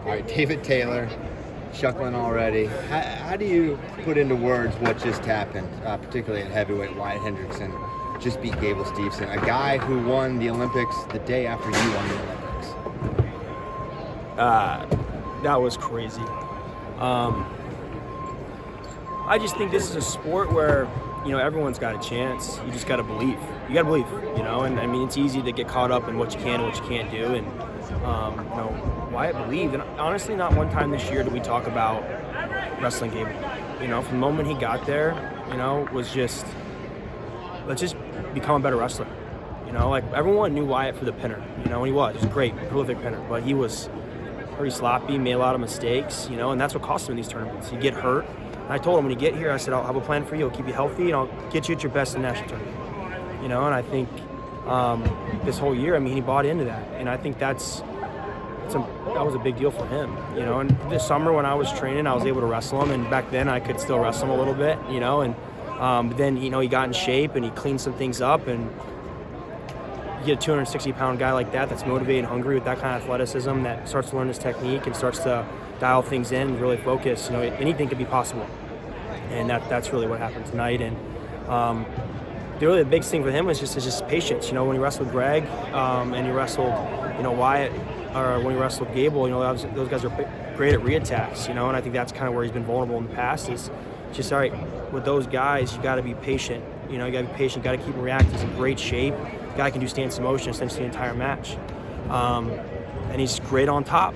All right, David Taylor, chuckling already. How do you put into words what just happened, particularly at heavyweight? Wyatt Hendrickson just beat Gable Steveson, a guy who won the Olympics the day after you won the Olympics. That was crazy. I just think this is a sport where, everyone's got a chance. You just got to believe. You got to believe, and I mean, it's easy to get caught up in what you can and what you can't do. And, Wyatt believed. And honestly, not one time this year did we talk about wrestling Gable. From the moment he got there, was just, let's just become a better wrestler. Like everyone knew Wyatt for the pinner, and he was a great, prolific pinner, but he was very sloppy, made a lot of mistakes, and that's what cost him in these tournaments. You get hurt. And I told him when you get here, I said, I'll have a plan for you. I'll keep you healthy, and I'll get you at your best in the national tournament. And I think this whole year, he bought into that. And I think that was a big deal for him, And this summer when I was training, I was able to wrestle him. And back then I could still wrestle him a little bit, but then, he got in shape and he cleaned some things up. And you get a 260-pound guy like that that's motivated and hungry with that kind of athleticism that starts to learn his technique and starts to dial things in and really focus. Anything could be possible. And that's really what happened tonight. And the biggest thing for him was just patience. When he wrestled Greg and he wrestled, Wyatt, or when he wrestled Gable, those guys are great at reattacks, and I think that's kind of where he's been vulnerable in the past. Is just, all right, with those guys, you got to be patient. You got to be patient, got to keep him reacting. He's in great shape. The guy can do stance in motion essentially the entire match. And he's great on top,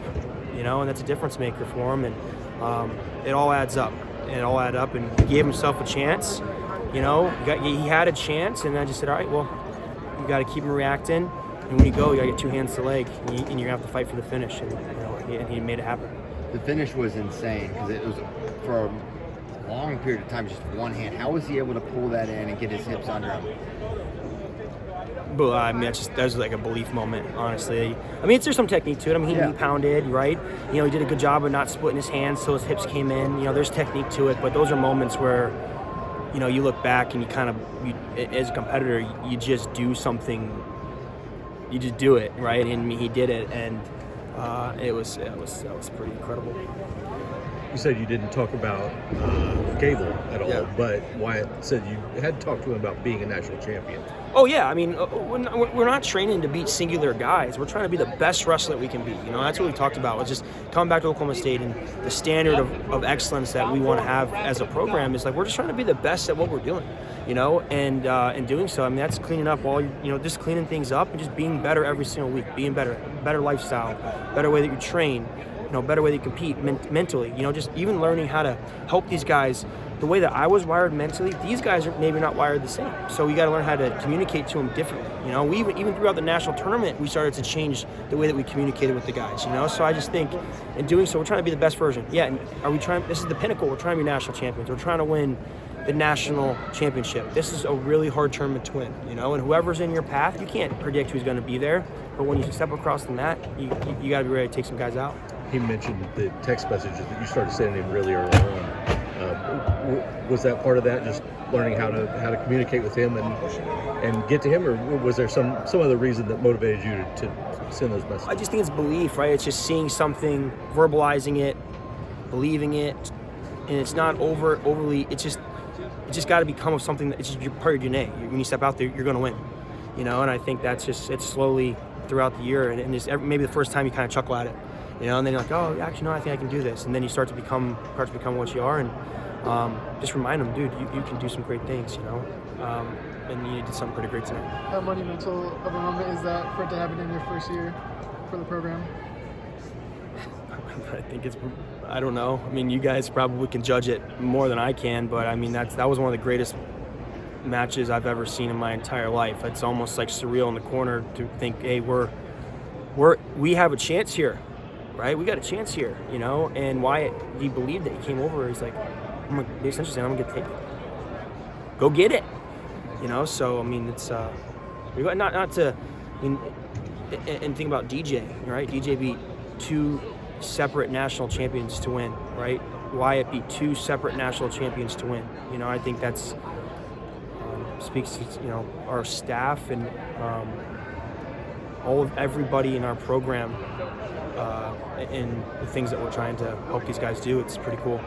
and that's a difference maker for him. And it all adds up. And he gave himself a chance. He had a chance, and I just said, all right, well, you got to keep him reacting. And when you go, you got to get two hands to leg, and you're going to have to fight for the finish. And, he made it happen. The finish was insane because it was for a long period of time, just one hand. How was he able to pull that in and get his hips under him? But that's like a belief moment, honestly. There's some technique to it. He pounded, right? He did a good job of not splitting his hands so his hips came in. There's technique to it, but those are moments where, you look back and as a competitor, you just do something. You just do it, right? And he did it, and that was pretty incredible. You said you didn't talk about Gable at all, but Wyatt said you had talked to him about being a national champion. Oh, yeah. We're not training to beat singular guys. We're trying to be the best wrestler we can be. That's what we talked about. Was just coming back to Oklahoma State and the standard of excellence that we want to have as a program is like we're just trying to be the best at what we're doing, and in doing so, that's cleaning up just cleaning things up and just being better every single week, being better lifestyle, better way that you train, better way that you compete mentally, just even learning how to help these guys. The way that I was wired mentally, these guys are maybe not wired the same. So we got to learn how to communicate to them differently. We even throughout the national tournament, we started to change the way that we communicated with the guys. So I just think in doing so, we're trying to be the best version. Yeah, and are we trying? This is the pinnacle. We're trying to be national champions. We're trying to win the national championship. This is a really hard tournament to win. And whoever's in your path, you can't predict who's going to be there. But when you step across the mat, you got to be ready to take some guys out. He mentioned the text messages that you started sending him really early on. Was that part of that, just learning how to communicate with him and get to him, or was there some other reason that motivated you to send those messages? I just think it's belief, right? It's just seeing something, verbalizing it, believing it, and it's not overly. It just got to become something that it's just part of your DNA. When you step out there, you're going to win, And I think that's just it's slowly throughout the year, and it's maybe the first time you kind of chuckle at it. And then you're like, oh, actually, no, I think I can do this. And then you start to become what you are, and just remind them, dude, you can do some great things, and you did something pretty great tonight. How monumental of a moment is that for it to happen in your first year for the program? I think I don't know. You guys probably can judge it more than I can, but that was one of the greatest matches I've ever seen in my entire life. It's almost like surreal in the corner to think, hey, we have a chance here. Right, we got a chance here, and Wyatt, he believed it. He came over. He's like, I'm gonna get take it. Go get it, So it's we got not to. And think about DJ, right? DJ beat two separate national champions to win, right? Wyatt beat two separate national champions to win. I think that's speaks to our staff and everybody in our program, in the things that we're trying to help these guys do. It's pretty cool.